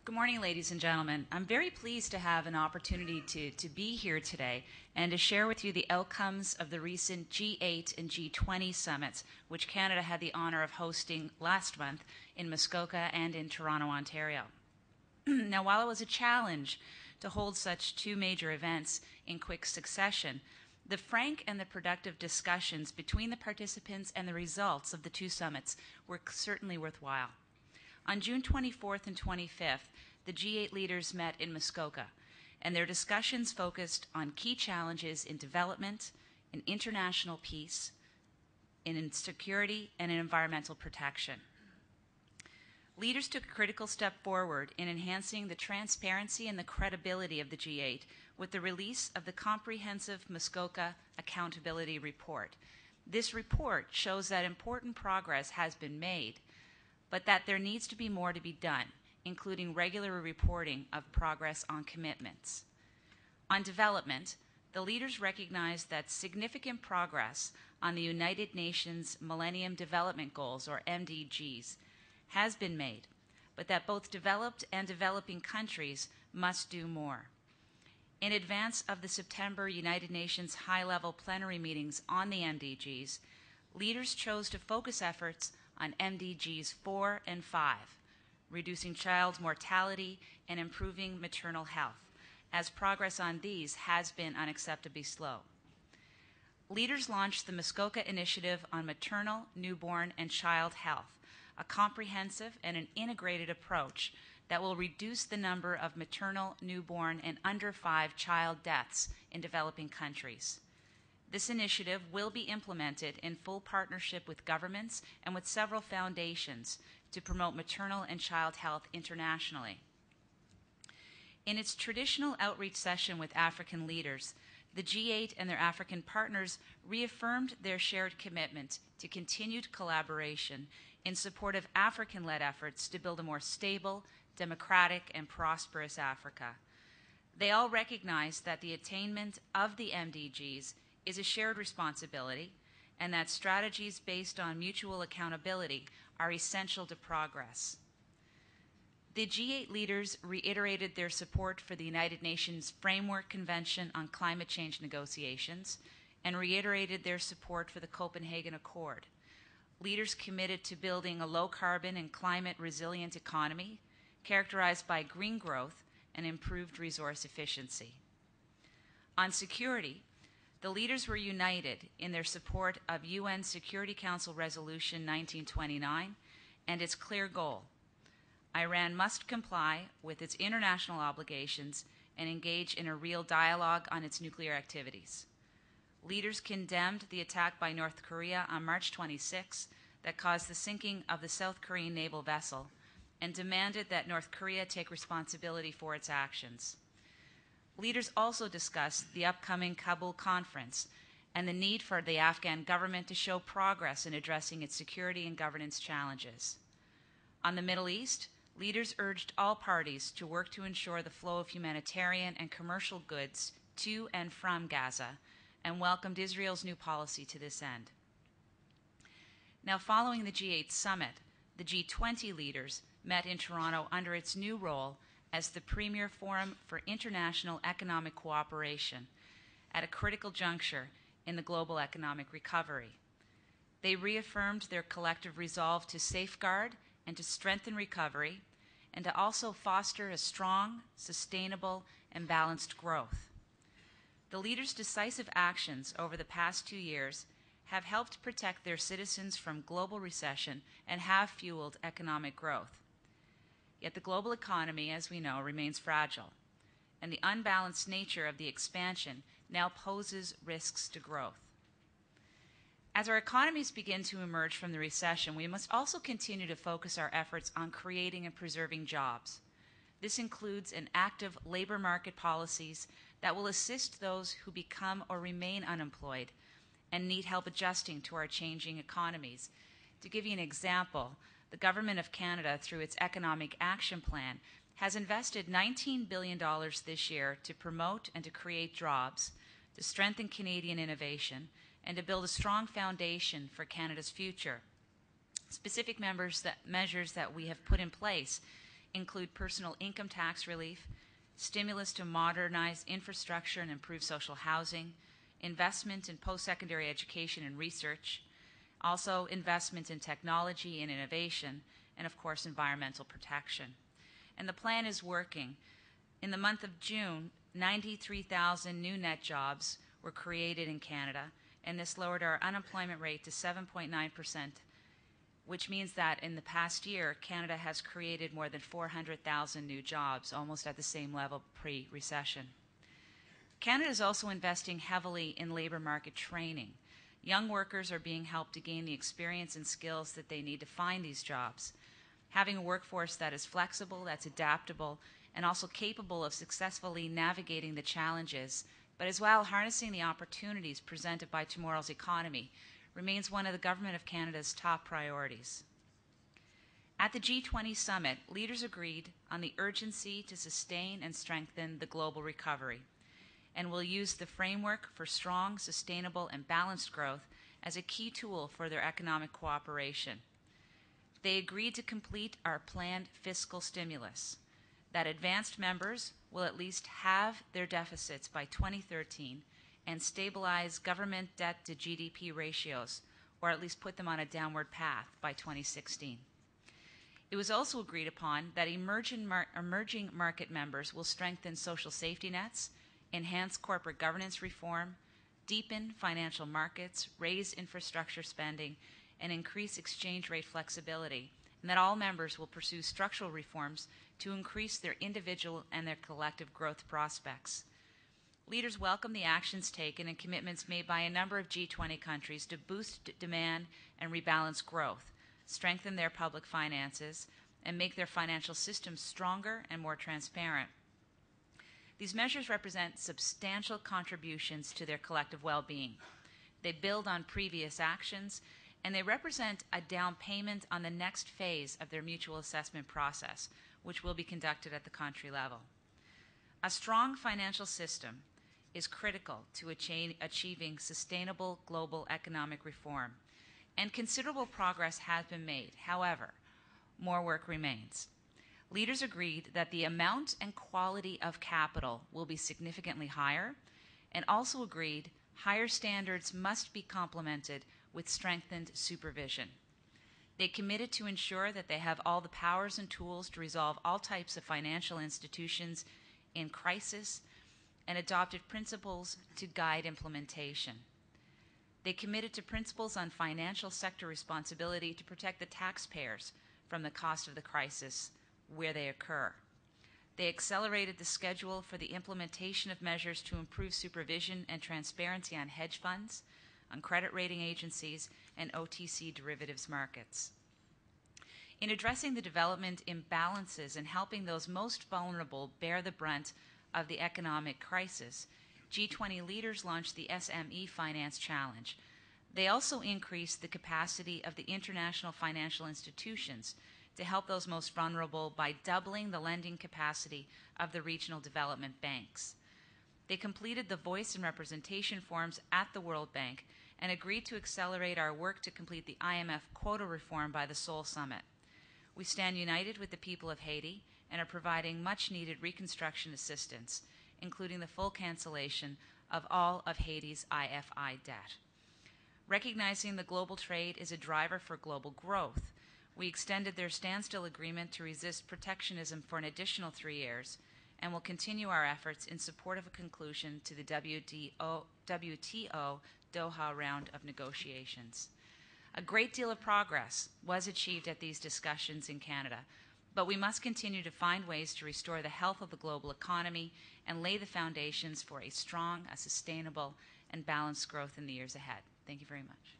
Good morning, ladies and gentlemen. I'm very pleased to have an opportunity to be here today and to share with you the outcomes of the recent G8 and G20 summits, which Canada had the honor of hosting last month in Muskoka and in Toronto, Ontario. Now, while it was a challenge to hold such two major events in quick succession, the frank and the productive discussions between the participants and the results of the two summits were certainly worthwhile. On June 24th and 25th, the G8 leaders met in Muskoka, and their discussions focused on key challenges in development, in international peace, in security, and in environmental protection. Leaders took a critical step forward in enhancing the transparency and the credibility of the G8 with the release of the comprehensive Muskoka Accountability Report. This report shows that important progress has been made, but that there needs to be more to be done, including regular reporting of progress on commitments. On development, the leaders recognized that significant progress on the United Nations Millennium Development Goals, or MDGs, has been made, but that both developed and developing countries must do more. In advance of the September United Nations high-level plenary meetings on the MDGs, leaders chose to focus efforts on MDGs 4 and 5, reducing child mortality and improving maternal health, as progress on these has been unacceptably slow. Leaders launched the Muskoka Initiative on Maternal, Newborn, and Child Health, a comprehensive and an integrated approach that will reduce the number of maternal, newborn, and under 5 child deaths in developing countries. This initiative will be implemented in full partnership with governments and with several foundations to promote maternal and child health internationally. In its traditional outreach session with African leaders, the G8 and their African partners reaffirmed their shared commitment to continued collaboration in support of African-led efforts to build a more stable, democratic, and prosperous Africa. They all recognize that the attainment of the MDGs is a shared responsibility and that strategies based on mutual accountability are essential to progress. The G8 leaders reiterated their support for the United Nations Framework Convention on Climate Change Negotiations and reiterated their support for the Copenhagen Accord. Leaders committed to building a low-carbon and climate-resilient economy characterized by green growth and improved resource efficiency. On security, the leaders were united in their support of UN Security Council Resolution 1929 and its clear goal: Iran must comply with its international obligations and engage in a real dialogue on its nuclear activities. Leaders condemned the attack by North Korea on March 26 that caused the sinking of the South Korean naval vessel and demanded that North Korea take responsibility for its actions. Leaders also discussed the upcoming Kabul conference and the need for the Afghan government to show progress in addressing its security and governance challenges. On the Middle East, leaders urged all parties to work to ensure the flow of humanitarian and commercial goods to and from Gaza and welcomed Israel's new policy to this end. Now, following the G8 summit, the G20 leaders met in Toronto under its new role as the premier forum for international economic cooperation at a critical juncture in the global economic recovery. They reaffirmed their collective resolve to safeguard and to strengthen recovery and to also foster a strong, sustainable, and balanced growth. The leaders' decisive actions over the past 2 years have helped protect their citizens from global recession and have fueled economic growth. Yet the global economy, as we know, remains fragile, and the unbalanced nature of the expansion now poses risks to growth. As our economies begin to emerge from the recession, we must also continue to focus our efforts on creating and preserving jobs. This includes an active labor market policies that will assist those who become or remain unemployed and need help adjusting to our changing economies. To give you an example, the Government of Canada, through its Economic Action Plan, has invested $19 billion this year to promote and to create jobs, to strengthen Canadian innovation, and to build a strong foundation for Canada's future. Specific measures that we have put in place include personal income tax relief, stimulus to modernize infrastructure and improve social housing, investment in post-secondary education and research, also investment in technology and innovation, and of course environmental protection. And the plan is working. In the month of June, 93,000 new net jobs were created in Canada, and this lowered our unemployment rate to 7.9%, which means that in the past year, Canada has created more than 400,000 new jobs, almost at the same level pre-recession. Canada is also investing heavily in labor market training. Young workers are being helped to gain the experience and skills that they need to find these jobs. Having a workforce that is flexible, that's adaptable, and also capable of successfully navigating the challenges, but as well harnessing the opportunities presented by tomorrow's economy, remains one of the Government of Canada's top priorities. At the G20 summit, leaders agreed on the urgency to sustain and strengthen the global recovery, and will use the framework for strong, sustainable, and balanced growth as a key tool for their economic cooperation. They agreed to complete our planned fiscal stimulus, that advanced members will at least halve their deficits by 2013 and stabilize government debt to GDP ratios, or at least put them on a downward path by 2016. It was also agreed upon that emerging market members will strengthen social safety nets, enhance corporate governance reform, deepen financial markets, raise infrastructure spending, and increase exchange rate flexibility, and that all members will pursue structural reforms to increase their individual and their collective growth prospects. Leaders welcome the actions taken and commitments made by a number of G20 countries to boost demand and rebalance growth, strengthen their public finances, and make their financial systems stronger and more transparent. These measures represent substantial contributions to their collective well-being. They build on previous actions, and they represent a down payment on the next phase of their mutual assessment process, which will be conducted at the country level. A strong financial system is critical to achieving sustainable global economic reform, and considerable progress has been made. However, more work remains. Leaders agreed that the amount and quality of capital will be significantly higher, and also agreed higher standards must be complemented with strengthened supervision. They committed to ensure that they have all the powers and tools to resolve all types of financial institutions in crisis, and adopted principles to guide implementation. They committed to principles on financial sector responsibility to protect the taxpayers from the cost of the crisis where they occur. They accelerated the schedule for the implementation of measures to improve supervision and transparency on hedge funds, on credit rating agencies, and OTC derivatives markets. In addressing the development imbalances and helping those most vulnerable bear the brunt of the economic crisis, G20 leaders launched the SME Finance Challenge. They also increased the capacity of the international financial institutions to help those most vulnerable by doubling the lending capacity of the regional development banks. They completed the voice and representation forums at the World Bank and agreed to accelerate our work to complete the IMF quota reform by the Seoul Summit. We stand united with the people of Haiti and are providing much-needed reconstruction assistance, including the full cancellation of all of Haiti's IFI debt. Recognizing the global trade is a driver for global growth, we extended their standstill agreement to resist protectionism for an additional 3 years, and will continue our efforts in support of a conclusion to the WTO Doha round of negotiations. A great deal of progress was achieved at these discussions in Canada, but we must continue to find ways to restore the health of the global economy and lay the foundations for a strong, sustainable, and balanced growth in the years ahead. Thank you very much.